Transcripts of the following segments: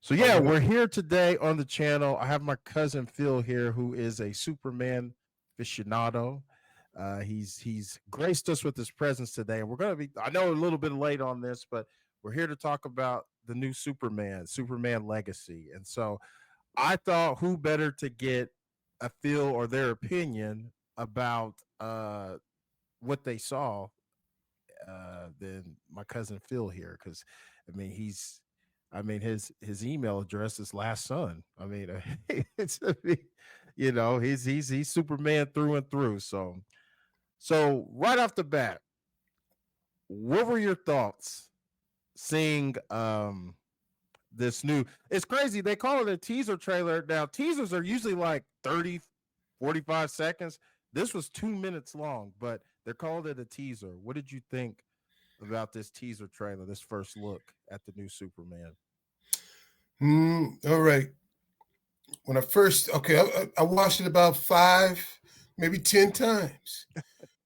So All yeah, right. we're here today on the channel. I have my cousin Phil here, who is a Superman aficionado. He's graced us with his presence today, and we're gonna be. I know a little bit late on this, but we're here to talk about the new Superman, Superman Legacy. And so I thought, who better to get a feel or their opinion about what they saw than my cousin Phil here, because I mean his email address is last son. I mean, it's he's Superman through and through. So right off the bat, what were your thoughts seeing this new? It's crazy they call it a teaser trailer. Now teasers are usually like 30, 45 seconds. This was 2 minutes long, but they're called it a teaser. What did you think about this teaser trailer, this first look at the new Superman? All right. When I watched it about 5, maybe 10 times.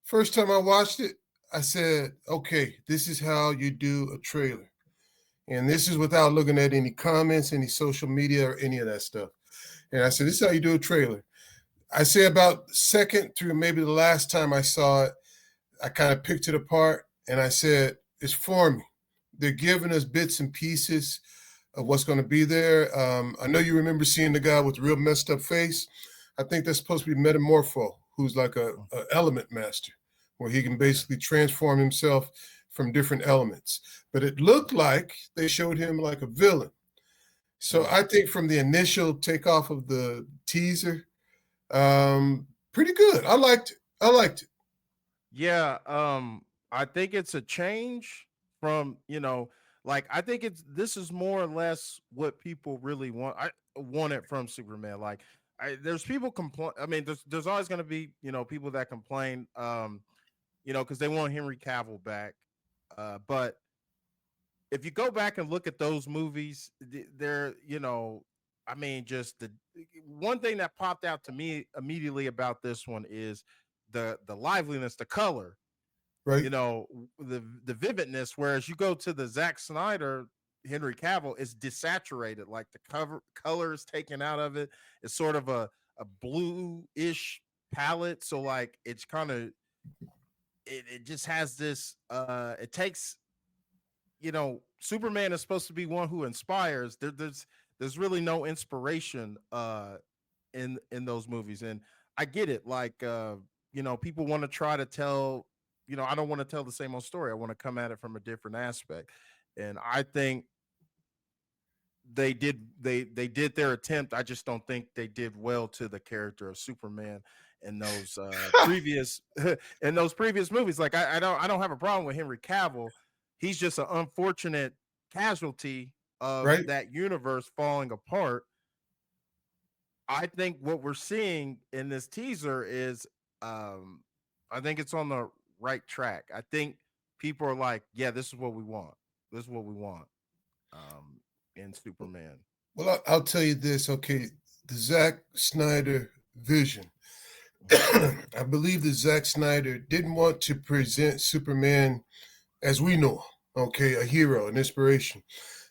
First time I watched it, I said, okay, this is how you do a trailer. And this is without looking at any comments, any social media, or any of that stuff. And I said, this is how you do a trailer. I say about second through maybe the last time I saw it, I kind of picked it apart and I said, it's for me. They're giving us bits and pieces of what's going to be there. I know you remember seeing the guy with the real messed up face. I think that's supposed to be Metamorpho, who's like a element master, where he can basically transform himself from different elements. But it looked like they showed him like a villain. So I think from the initial takeoff of the teaser, pretty good. I liked it. I liked it. Yeah, I think it's a change from, like I think it's this is more or less what people really want. I want it from Superman. Like there's people complain. I mean, there's always going to be, people that complain because they want Henry Cavill back. But if you go back and look at those movies, they're, I mean, just the one thing that popped out to me immediately about this one is the liveliness, the color, Right. you know, the vividness. Whereas you go to the Zack Snyder Henry Cavill, it's desaturated, like the color is taken out of it. It's sort of a blue-ish palette. So like it's kind of it just has this it takes, Superman is supposed to be one who inspires. There's really no inspiration in those movies. And I get it. Like people want to try to tell, I don't want to tell the same old story. I want to come at it from a different aspect. And I think they did their attempt. I just don't think they did well to the character of Superman in those previous in those previous movies. Like I don't have a problem with Henry Cavill. He's just an unfortunate casualty of Right. that universe falling apart. I think what we're seeing in this teaser is I think it's on the right track. I think people are like, yeah, this is what we want. This is what we want in Superman. Well, I'll tell you this. Okay, the Zack Snyder vision. Mhm. I believe that Zack Snyder didn't want to present Superman as we know him, okay, a hero, an inspiration.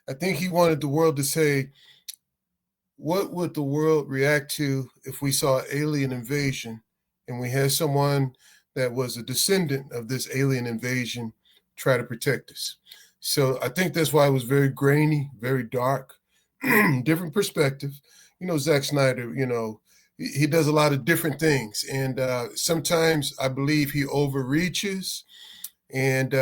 I think he wanted the world to say, what would the world react to if we saw alien invasion and we had someone that was a descendant of this alien invasion try to protect us? So I think that's why it was very grainy, very dark, different perspective. Zack Snyder, he does a lot of different things. And sometimes I believe he overreaches. And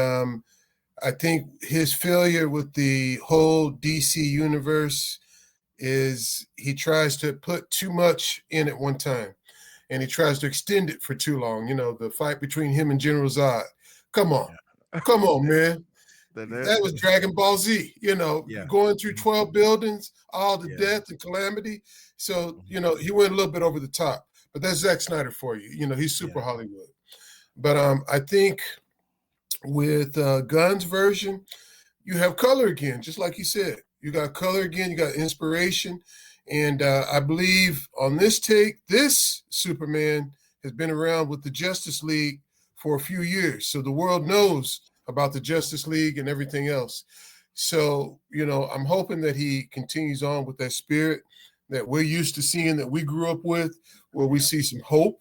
I think his failure with the whole DC universe is he tries to put too much in at one time and he tries to extend it for too long. The fight between him and General Zod. Come on. Yeah. Come on, man. That was The- Dragon Ball Z, yeah. going through Mhm. 12 buildings, all the Yeah. death and calamity. So, Mhm. he went a little bit over the top. But that's Zack Snyder for you. He's super Yeah. Hollywood. But I think with Gunn's version, you have color again, just like you said. You got color again, you got inspiration. And I believe on this take, this Superman has been around with the Justice League for a few years. So the world knows about the Justice League and everything else. So, I'm hoping that he continues on with that spirit that we're used to seeing, that we grew up with, where we Yeah. see some hope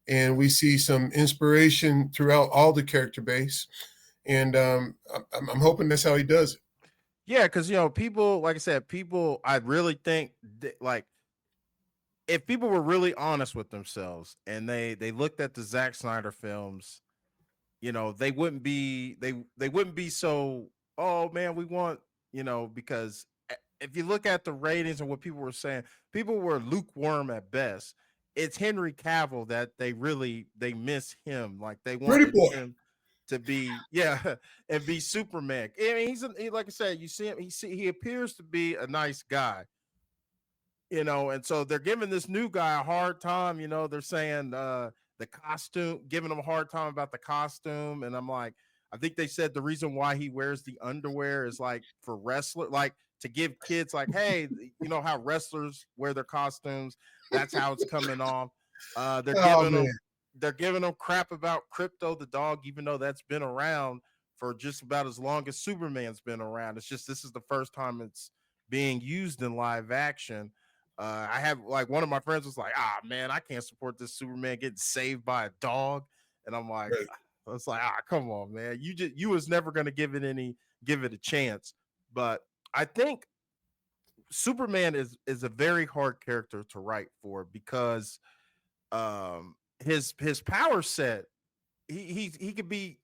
and we see some inspiration throughout all the character base. And I'm hoping that's how he does it. Yeah, because people, like I said, people. I really think like if people were really honest with themselves and they looked at the Zack Snyder films, they wouldn't be they wouldn't be so, oh man, we want, because if you look at the ratings and what people were saying, people were lukewarm at best. It's Henry Cavill that they miss him. Like they Pretty wanted boy. him to be, yeah, and be Superman. I mean, like I said, you see him, he appears to be a nice guy, and so they're giving this new guy a hard time. They're saying the costume, giving him a hard time about the costume, and I'm like, I think they said the reason why he wears the underwear is like for wrestler, like to give kids like, hey, how wrestlers wear their costumes. That's how it's coming off. They're Oh giving man. them they're giving them crap about Crypto the dog, even though that's been around for just about as long as Superman's been around. It's just this is the first time it's being used in live action. I have like one of my friends was like, ah man, I can't support this Superman getting saved by a dog. And I'm like, Right. it's like, come on, man. You was never gonna give it a chance. But I think Superman is a very hard character to write for because his power set, he could be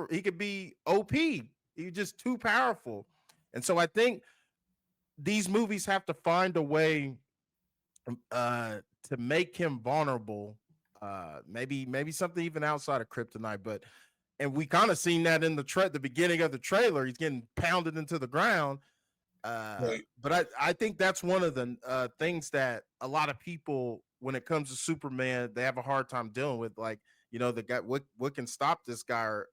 he could be OP. He's just too powerful. And so I think these movies have to find a way uh to make him vulnerable, maybe something even outside of kryptonite, but and we kind of seen that in the beginning of the trailer. He's getting pounded into the ground. Right. But I think that's one of the things that a lot of people, when it comes to Superman, they have a hard time dealing with. Like, the guy, what can stop this guy? Or,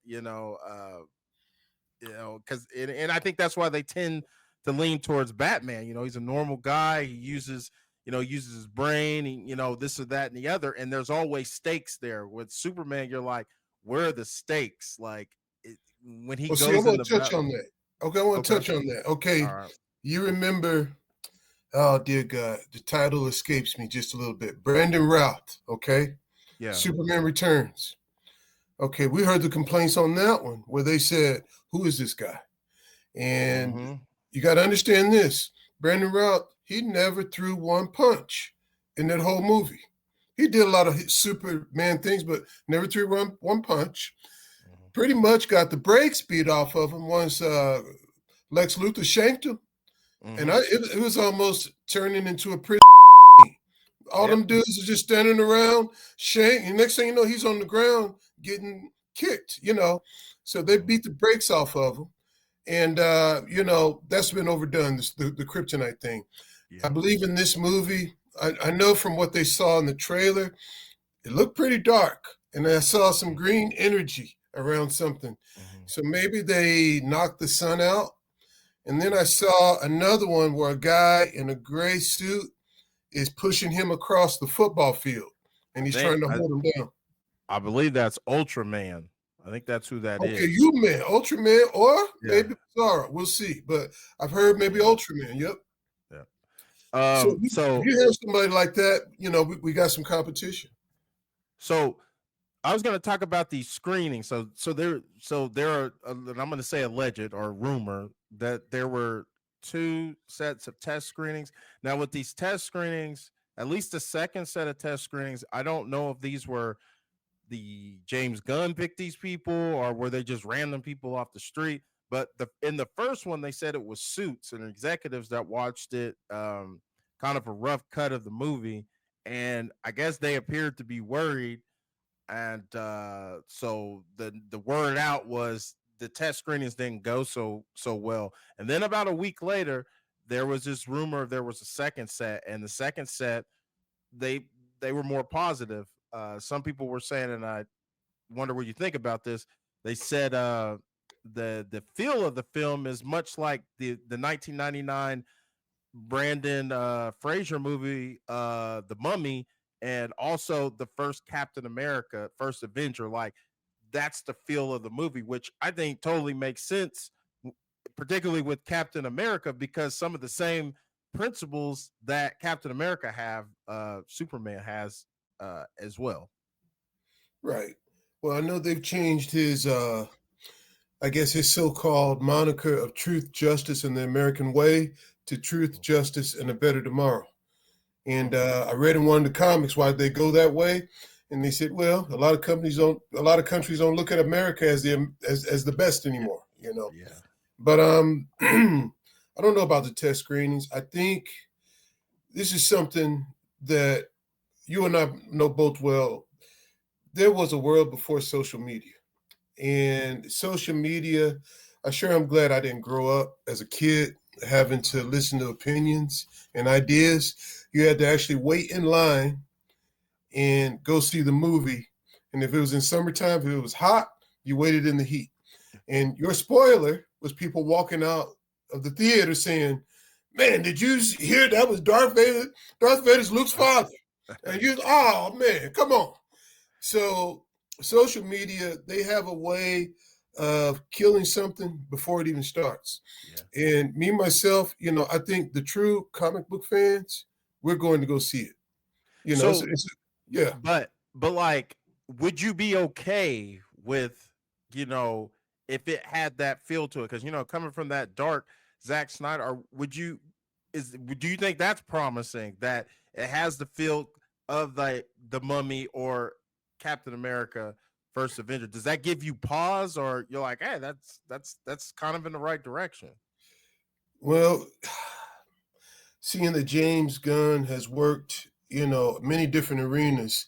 because and I think that's why they tend to lean towards Batman. He's a normal guy. He uses his brain. This or that and the other. And there's always stakes there. With Superman, you're like, where are the stakes? Like when he Well, see, I goes want into to touch battle. on that. Okay, I want to Okay, touch on that. Okay, all right, you remember? Oh dear God, the title escapes me just a little bit. Brandon Routh. Okay, yeah. Superman Returns. Okay, we heard the complaints on that one where they said, "Who is this guy?" And Mm-hmm. you got to understand this: Brandon Routh, he never threw one punch in that whole movie. He did a lot of Superman things, but never threw one punch. Mm-hmm. Pretty much got the brakes beat off of him once Lex Luthor shanked him, and Mm-hmm. it was almost turning into a pretty. All Yep. them dudes are just standing around, shank, and next thing you know, he's on the ground getting kicked. So they Mm-hmm. beat the brakes off of him. And that's been overdone, the kryptonite thing. I Yeah. believe in this movie, I know from what they saw in the trailer, it looked pretty dark. And I saw some green energy around something. Mm-hmm. So maybe they knocked the sun out. And then I saw another one where a guy in a gray suit is pushing him across the football field I and he's think trying to I hold him down. I believe that's Ultraman. I think that's who that Okay, is. you man, Ultraman, or Yeah. maybe Zara. We'll see. But I've heard maybe Mm-hmm. Ultraman. Yep. Yeah. So if So you have somebody like that, we got some competition. so I was going to talk about these screenings. So there are, and I'm going to say alleged or rumor that there were two sets of test screenings. Now with these test screenings, at least the second set of test screenings, I don't know if these were the James Gunn picked these people or were they just random people off the street. But in the first one, they said it was suits and executives that watched it, kind of a rough cut of the movie, and I guess they appeared to be worried, and so the word out was the test screenings didn't go so well. And then about a week later, there was this rumor there was a second set, and the second set they they were more positive. Some people were saying, and I wonder what you think about this. They said the feel of the film is much like the 1999 Brandon Fraser movie, The Mummy, and also the first Captain America, first Avenger. Like that's the feel of the movie, which I think totally makes sense. particularly with Captain America, because some of the same principles that Captain America Superman has as well. Right. Well, I know they've changed his I guess his so-called moniker of truth, justice, and the American way to truth, justice, and a better tomorrow. And I read in one of the comics why they go that way, and they said, well, a lot of countries don't look at America as the best anymore, you know. Yeah. But I don't know about the test screenings. I think this is something that you and I know both well. There was a world before social media. And social media, I'm glad I didn't grow up as a kid having to listen to opinions and ideas. You had to actually wait in line and go see the movie. And if it was in summertime, if it was hot, you waited in the heat. And your spoiler was people walking out of the theater saying, man, did you hear that was Darth Vader? Darth Vader's Luke's father. And you, oh man, come on. So social media, they have a way of killing something before it even starts. Yeah. And me, myself, I think the true comic book fans, we're going to go see it. So, yeah. But like, would you be okay with, if it had that feel to it? Because, coming from that dark Zack Snyder, or do you think that's promising, that it has the feel of the Mummy or Captain America First Avenger? Does that give you pause, or you're like, hey, that's kind of in the right direction? Well, seeing that James Gunn has worked, many different arenas,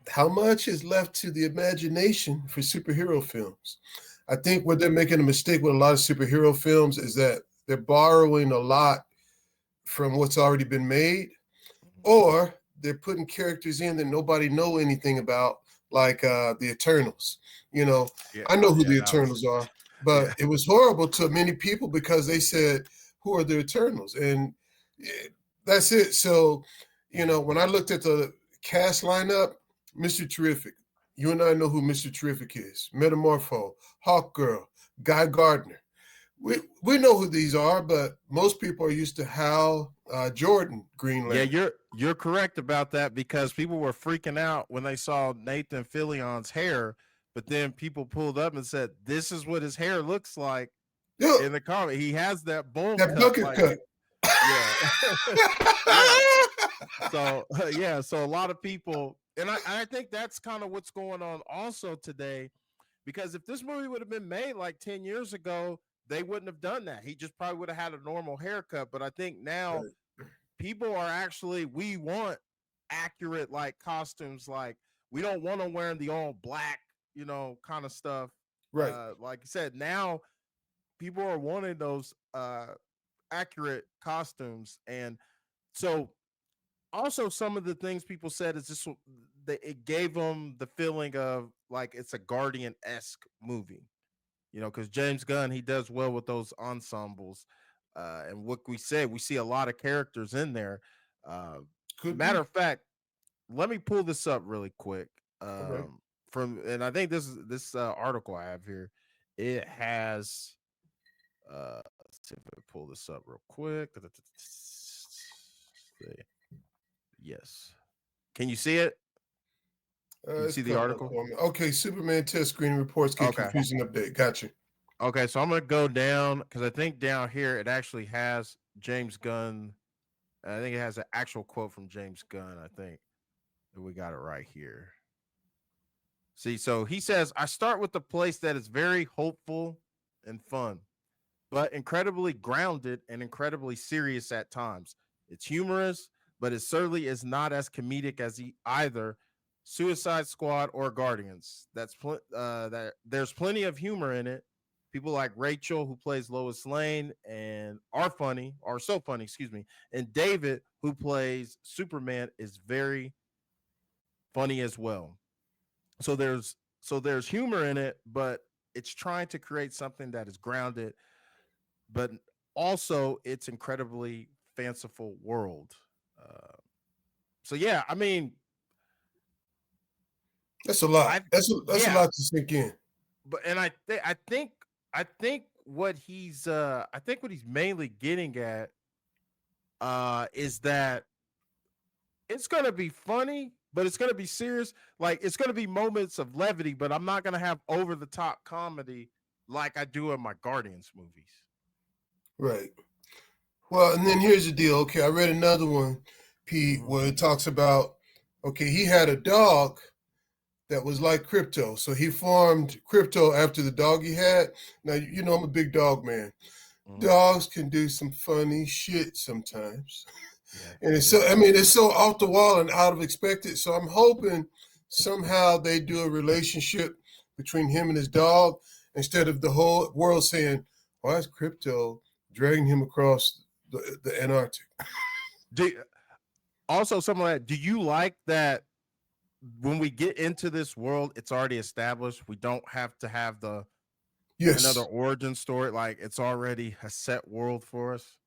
how much is left to the imagination for superhero films? I think where they're making a mistake with a lot of superhero films is that they're borrowing a lot from what's already been made, or they're putting characters in that nobody know anything about, like the Eternals. I know who the Eternals are, but it was horrible to many people because they said, who are the Eternals? And that's it. So, when I looked at the cast lineup, Mr. Terrific, you and I know who Mr. Terrific is. Metamorpho, Hawkgirl, Guy Gardner. We know who these are, but most people are used to Hal Jordan, Green Lantern. Yeah, you're correct about that, because people were freaking out when they saw Nathan Fillion's hair, but then people pulled up and said, "This is what his hair looks like in the comic. He has that bowl cut." Cut. Yeah. So a lot of people, and I think that's kind of what's going on also today, because if this movie would have been made like 10 years ago, they wouldn't have done that. He just probably would have had a normal haircut. But I think now people are actually, we want accurate like costumes. Like, we don't want them wearing the all black, kind of stuff. Right. Like I said, now people are wanting those accurate costumes. And so also some of the things people said is this, it gave them the feeling of like it's a Guardian-esque movie, because James Gunn, he does well with those ensembles. And what we said, we see a lot of characters in there. Matter of fact, let me pull this up really quick. And I think this article I have here, it has let's see if I pull this up real quick. Yes. Can you see it? Can you see the article? Okay, Superman test screening reports get confusing update. Gotcha. Okay, so I'm going to go down, because I think down here it actually has James Gunn. I think it has an actual quote from James Gunn, I think. We got it right here. See, so he says, "I start with a place that is very hopeful and fun, but incredibly grounded and incredibly serious at times. It's humorous, but it certainly is not as comedic as either Suicide Squad or Guardians. That there's plenty of humor in it. People like Rachel, who plays Lois Lane, and are so funny, excuse me. And David, who plays Superman, is very funny as well. So there's humor in it, but it's trying to create something that is grounded, but also it's incredibly fanciful world." So yeah, I mean, that's a lot. That's a lot to sink in. But and I think what he's I think what he's mainly getting at is that it's gonna be funny, but it's gonna be serious. Like it's gonna be moments of levity, but I'm not gonna have over the top comedy like I do in my Guardians movies. Right. Well, and then here's the deal. Okay, I read another one, Pete, Mhm. where it talks about, okay, he had a dog that was like Crypto. So he formed Crypto after the dog he had. Now, you know, I'm a big dog man. Mhm. Dogs can do some funny shit sometimes. Yeah, And they it's do. so, I mean, it's so off the wall and out of expected. So I'm hoping somehow they do a relationship between him and his dog instead of the whole world saying, why is Crypto dragging him across the Antarctic? Do also something like that. Do you like that when we get into this world, it's already established. We don't have to have the another Yes. origin story. Like it's already a set world for us.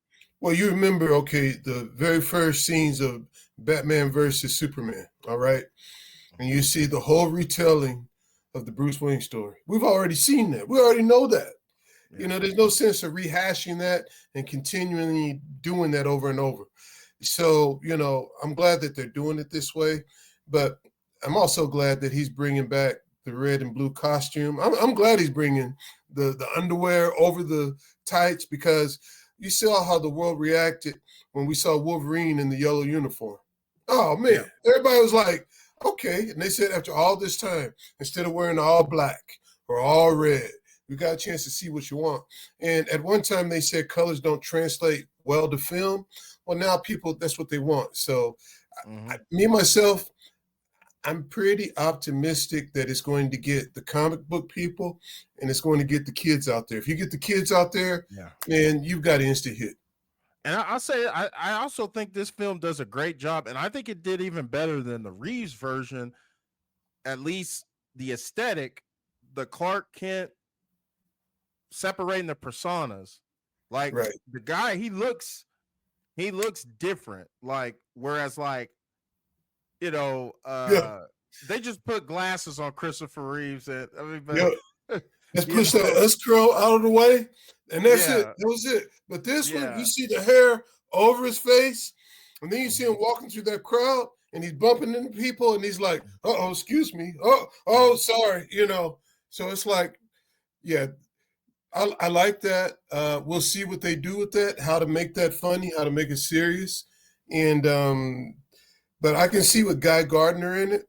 Well, you remember, okay, the very first scenes of Batman versus Superman, all right? And you see the whole retelling of the Bruce Wayne story. We've already seen that. We already know that. You Yeah. know, there's no sense of rehashing that and continually doing that over and over. So, you know, I'm glad that they're doing it this way, but I'm also glad that he's bringing back the red and blue costume. I'm glad he's bringing the underwear over the tights because you saw how the world reacted when we saw Wolverine in the yellow uniform. Oh Yeah. man, everybody was like, okay. And they said after all this time, instead of wearing all black or all red, you got a chance to see what you want. And at one time they said colors don't translate well to film. Well, now people, that's what they want. So Hmm. me myself, I'm pretty optimistic that it's going to get the comic book people and it's going to get the kids out there. If you get the kids out there, Yeah. man, you've got an instant hit. And I'll say I also think this film does a great job, and I think it did even better than the Reeves version. At least the aesthetic, the Clark Kent separating the personas. Like Right. the guy, he looks different. Like whereas like you know, Yeah. they just put glasses on Christopher Reeves, and I mean, Yeah. but Let's you push that know, S curl out of the way. And that's it. yeah, That was it. But this one, you yeah. see the hair over his face, and then you see Mhm. him walking through that crowd and he's bumping into people and he's like, oh, excuse me. Oh, Mhm. sorry. You know. So it's like, yeah, I like that. We'll see what they do with that, how to make that funny, how to make it serious. And but I can see with Guy Gardner in it.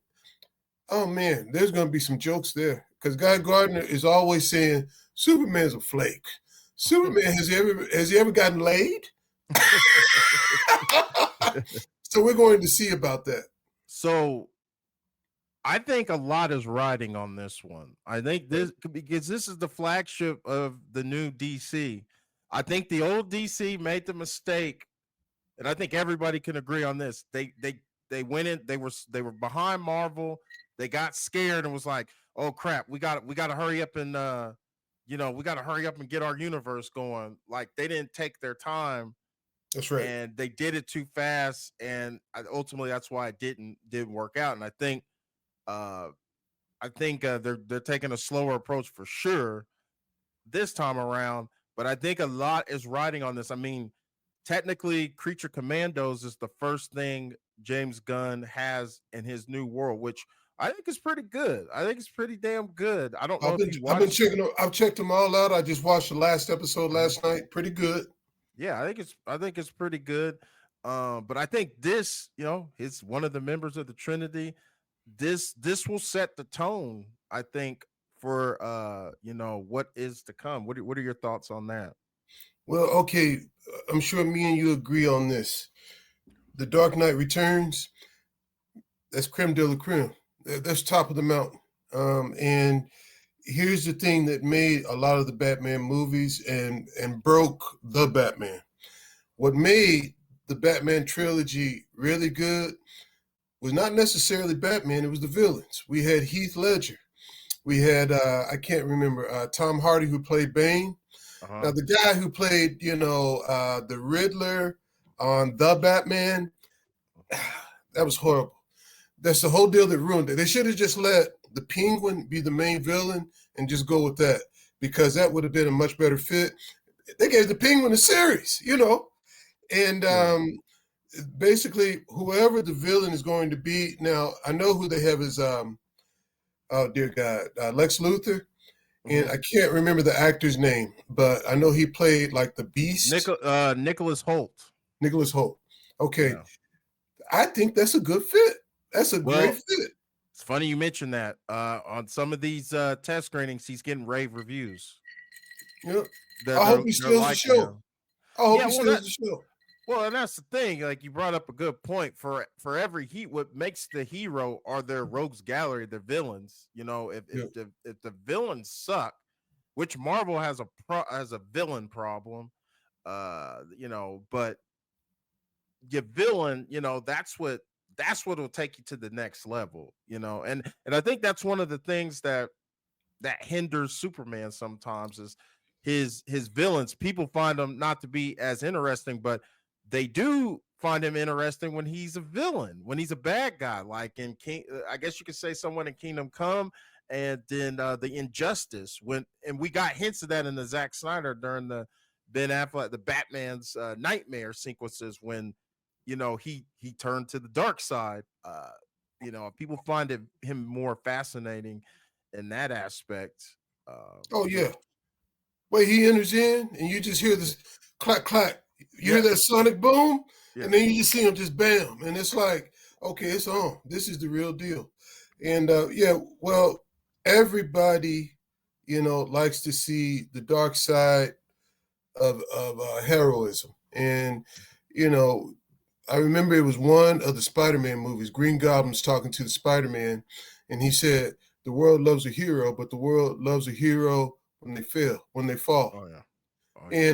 Oh man, there's gonna be some jokes there. Because Guy Gardner is always saying Superman's a flake. Superman has he ever gotten laid? So we're going to see about that. So I think a lot is riding on this one. I think this because this is the flagship of the new DC. I think the old DC made the mistake, and I think everybody can agree on this. They went in. They were behind Marvel. They got scared and was like, "Oh crap, we got to hurry up and we got to hurry up and get our universe going." Like they didn't take their time That's right. and they did it too fast, and ultimately that's why it didn't work out. And uh, I think they're taking a slower approach for sure this time around. But I think a lot is riding on this. I mean, technically, Creature Commandos is the first thing James Gunn has in his new world, which I think is pretty good. I think it's pretty damn good. I don't know I've if been you I've been watched. checking them. I've checked them all out. I just watched the last episode Mhm. last night. Pretty good. Yeah, I think it's pretty good. But I think this, it's one of the members of the Trinity. This will set the tone, I think, for what is to come. What are your thoughts on that? Well, okay, I'm sure me and you agree on this. The Dark Knight Returns, that's creme de la creme. That's top of the mountain. And here's the thing that made a lot of the Batman movies and broke the Batman. What made the Batman trilogy really good was not necessarily Batman, it was the villains. We had Heath Ledger. We had I can't remember Tom Hardy who played Bane. Uh-huh. Now the guy who played, the Riddler on the Batman, that was horrible. That's the whole deal that ruined it. They should have just let the Penguin be the main villain and just go with that. because that would have been a much better fit. They gave the Penguin a series, and Yeah. basically whoever the villain is going to be. Now I know who they have as oh dear God, Lex Luthor, and Mhm. I can't remember the actor's name, but I know he played like the Beast, Nicholas Holt. Nicholas Holt. Okay, Yeah. I think that's a good fit. That's a great Well, fit. it's funny you mentioned that. On some of these test screenings, he's getting rave reviews. Yeah, They're I hope they're he they're steals the liking show. him. I hope Yeah, he steals the show. and that's the thing. Like you brought up a good point. For every what makes the hero are their rogues gallery, their villains. Yeah. If the villains suck, which Marvel has a villain problem. But your villain, that's what will take you to the next level. And I think that's one of the things that hinders Superman sometimes is his villains. People find him not to be as interesting, but they do find him interesting when he's a villain, when he's a bad guy, like in King. I guess you could say someone in Kingdom Come, and then the Injustice. And we got hints of that in the Zack Snyder during the Ben Affleck, the Batman's nightmare sequences when he turned to the dark side. People find him more fascinating in that aspect. Oh Which yeah. Wait, he enters in, and you just hear this clack clack. You hear yeah, that sonic boom, yeah, and then you just see him just bam, and it's like, okay, it's on. This is the real deal. And yeah, well, everybody, likes to see the dark side of heroism, and you know, I remember it was one of the Spider-Man movies. Green Goblin's talking to the Spider-Man, and he said, "The world loves a hero, but the world loves a hero when they fail, when they fall." oh yeah, oh yeah,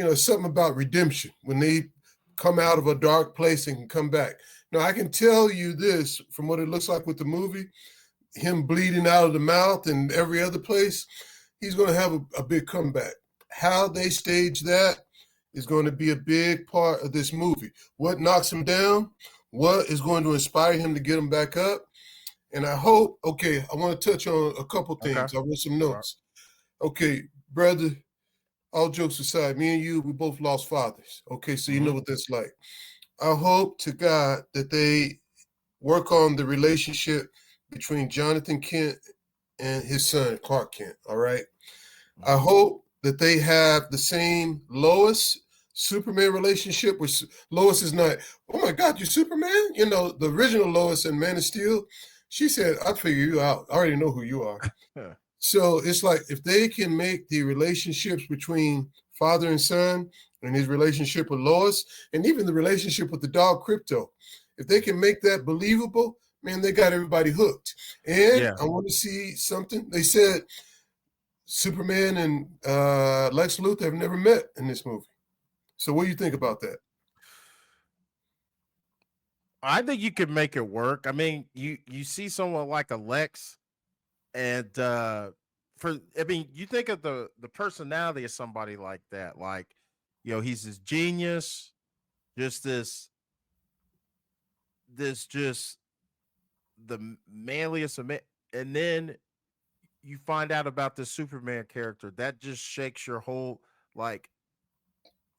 And something about redemption when they come out of a dark place and can come back. Now I can tell you this from what it looks like with the movie, him bleeding out of the mouth and every other place, he's going to have a big comeback. How they stage that is going to be a big part of this movie. What knocks him down? What is going to inspire him to get him back up? And I hope, okay, I want to touch on a couple okay, things. I wrote some all right, notes. Okay, brother, all jokes aside, me and you, we both lost fathers. Okay, so you know mm-hmm. what that's like. I hope to God that they work on the relationship between Jonathan Kent and his son, Clark Kent. All right. I Mm-hmm. hope that they have the same Lois Superman relationship, which Lois is not, oh my God, you're Superman? The original Lois in Man of Steel, she said, I'll figure you out. I already know who you are. Yeah. So it's like if they can make the relationships between father and son and his relationship with Lois and even the relationship with the dog Crypto, if they can make that believable, man, they got everybody hooked. And Yeah. I want to see something. They said Superman and Lex Luthor have never met in this movie. So what do you think about that? I think you could make it work. I mean, you see someone like a Lex, and you think of the personality of somebody like that, like he's this genius, just this just the manliest of men, and then you find out about the Superman character that just shakes your whole like.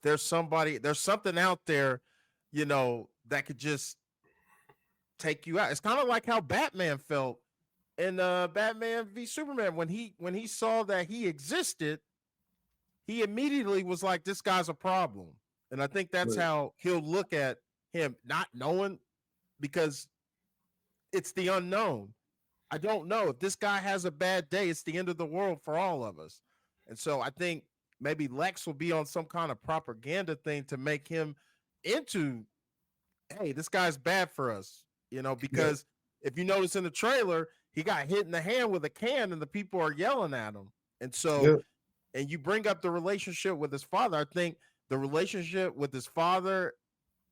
There's something out there, that could just take you out. It's kind of like how Batman felt in Batman v Superman when he saw that he existed, he immediately was like, "This guy's a problem," and I think that's Right. how he'll look at him, not knowing because it's the unknown. I don't know if this guy has a bad day. It's the end of the world for all of us, and so I think maybe Lex will be on some kind of propaganda thing to make him into, hey, this guy's bad for us, Yeah. because if you notice in the trailer, he got hit in the hand with a can and the people are yelling at him. And so, Yeah. and you bring up the relationship with his father. I think the relationship with his father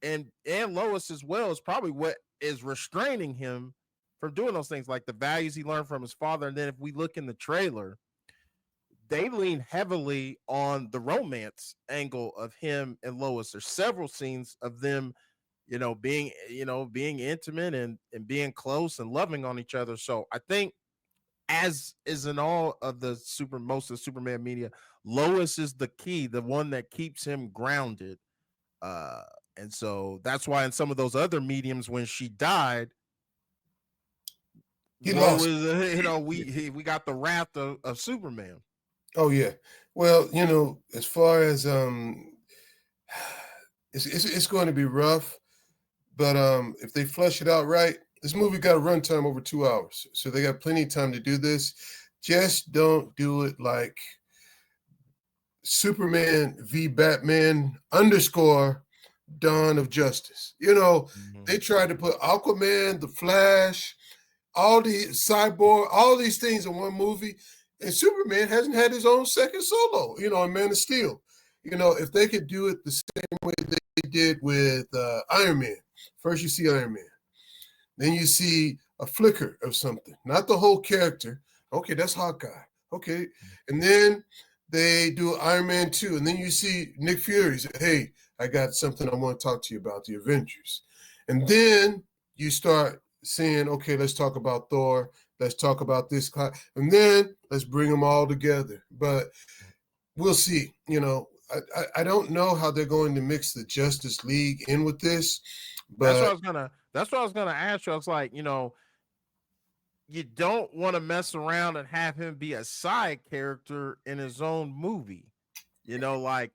and Lois as well is probably what is restraining him from doing those things, like the values he learned from his father. And then if we look in the trailer, they lean heavily on the romance angle of him and Lois. There's several scenes of them being intimate and being close and loving on each other. So I think as is in all of the most of the Superman media, Lois is the key, the one that keeps him grounded. Uh, and so that's why in some of those other mediums, when she died, He woe lost. is we got the wrath of Superman. Oh yeah. Well, as far as it's going to be rough, but if they flush it out right, this movie got a runtime over 2 hours, so they got plenty of time to do this. Just don't do it like Superman v Batman _ Dawn of Justice. They tried to put Aquaman, the Flash, all the Cyborg, all these things in one movie, and Superman hasn't had his own second solo, in Man of Steel. If they could do it the same way they did with Iron Man. First you see Iron Man. Then you see a flicker of something, not the whole character. Okay, that's Hawkeye. Okay. And then they do Iron Man 2. And then you see Nick Fury say, hey, I got something I want to talk to you about, the Avengers. And then you start saying, okay, let's talk about Thor. Let's talk about this. And then let's bring them all together. But we'll see. I don't know how they're going to mix the Justice League in with this. But that's what I was gonna ask you. I was like, you don't want to mess around and have him be a side character in his own movie. Like,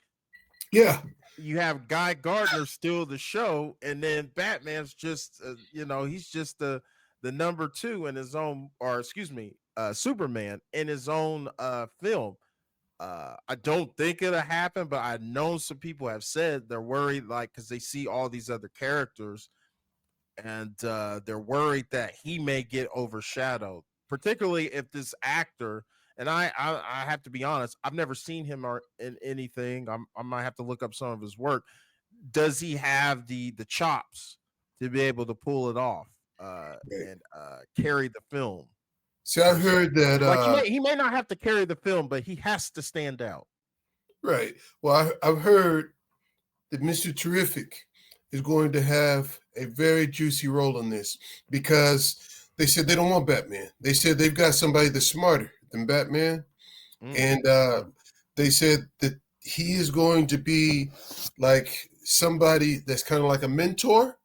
yeah, you have Guy Gardner steal the show, and then Batman's just, he's just the number 2 in his own, or excuse me, Superman in his own film. I don't think it'll happen, but I know some people have said they're worried, like, because they see all these other characters, and they're worried that he may get overshadowed, particularly if this actor. And I have to be honest, I've never seen him in anything. I might have to look up some of his work. Does he have the chops to be able to pull it off and carry the film? See, I heard that like he may not have to carry the film, but he has to stand out. Right. Well, I've heard that Mr. Terrific is going to have a very juicy role in this, because they said they don't want Batman. They said they've got somebody that's smarter than Batman. And they said that he is going to be like somebody that's kind of like a mentor,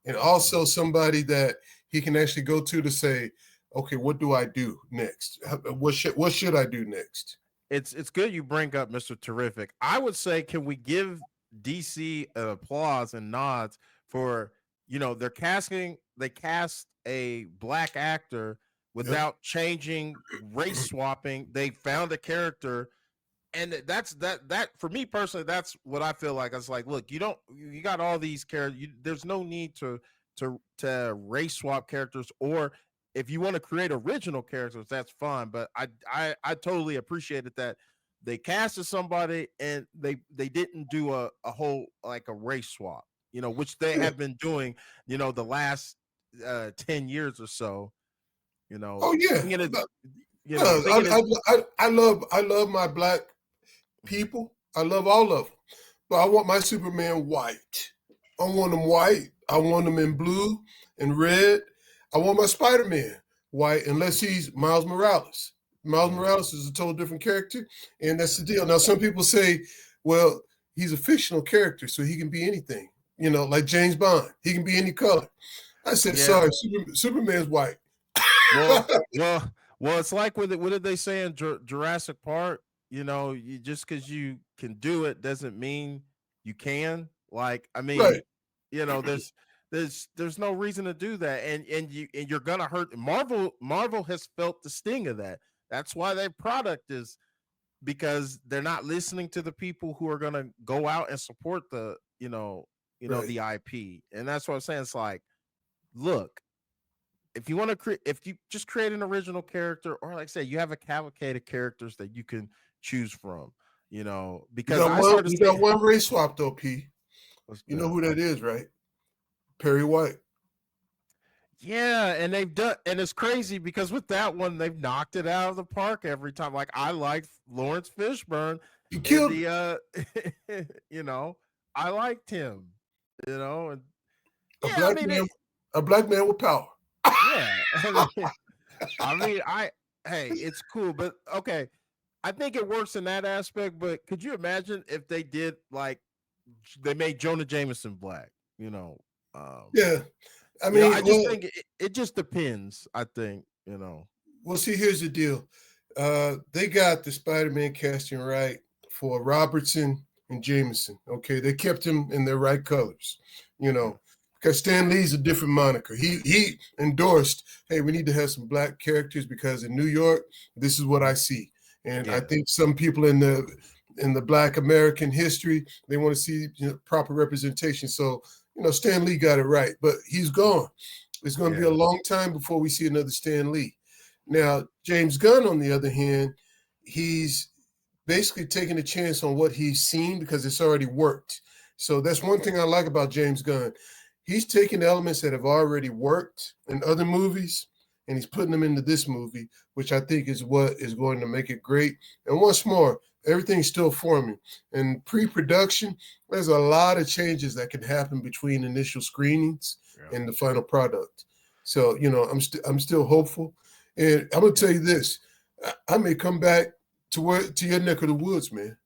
and also somebody that he can actually go to say, okay, what do I do next? What should I do next? It's good you bring up Mr. Terrific. I would say, can we give DC applause and nods for, they cast a black actor without changing, race swapping. They found a character, and that for me personally, that's what I feel like. I was like, look, you got all these characters. There's no need to race swap characters, or if you want to create original characters, that's fine. But I totally appreciated that they casted somebody and they didn't do a whole, like, a race swap, which they have been doing, the last 10 years or so. Oh yeah. I love my black people. I love all of them, but I want my Superman white. I want him white. I want him in blue and red. I want my Spider-Man white, unless he's Miles Morales. Miles Morales is a total different character, and that's the deal. Now, some people say, well, he's a fictional character, so he can be anything, like James Bond. He can be any color. I said, sorry, Superman's white. well, it's like what did they say in Jurassic Park? You just because you can do it doesn't mean you can. Like, I mean, right. There's no reason to do that, and you're gonna hurt. Marvel has felt the sting of that. That's why their product is, because they're not listening to the people who are gonna go out and support the the IP, and that's what I'm saying. It's like, look, if you want to create, if you just create an original character, or like I say, you have a cavalcade of characters that you can choose from, because you got one race swap though, P. You know who that is, right? Perry White. Yeah, and they've done, and it's crazy because with that one, they've knocked it out of the park every time. Like, I liked Lawrence Fishburne. He killed the I liked him. And a black man with power. Yeah. I mean, hey, it's cool, but okay. I think it works in that aspect, but could you imagine if they did like they made Jonah Jameson black? You know, um, Yeah, I mean, I just well, think it just depends. I think well, see, here's the deal. They got the Spider-Man casting right for Robertson and Jameson. Okay, they kept them in their right colors, you yeah, know, because Stan Lee's a different moniker. He endorsed, hey, we need to have some black characters because in New York, this is what I see. And I yeah, think some people in the Black American history, they want to see proper representation. So, Stan Lee got it right, but he's gone. It's going to be a yeah, long time before we see another Stan Lee. Now, James Gunn, on the other hand, he's basically taking a chance on what he's seen because it's already worked. So that's one thing I like about James Gunn. He's taking elements that have already worked in other movies and he's putting them into this movie, which I think is what is going to make it great. And once more, everything's still forming. In pre-production, there's a lot of changes that can happen between initial screenings yeah, and the final product. So, I'm still hopeful. And I'm gonna yeah. tell you this: I may come back to your neck of the woods, man.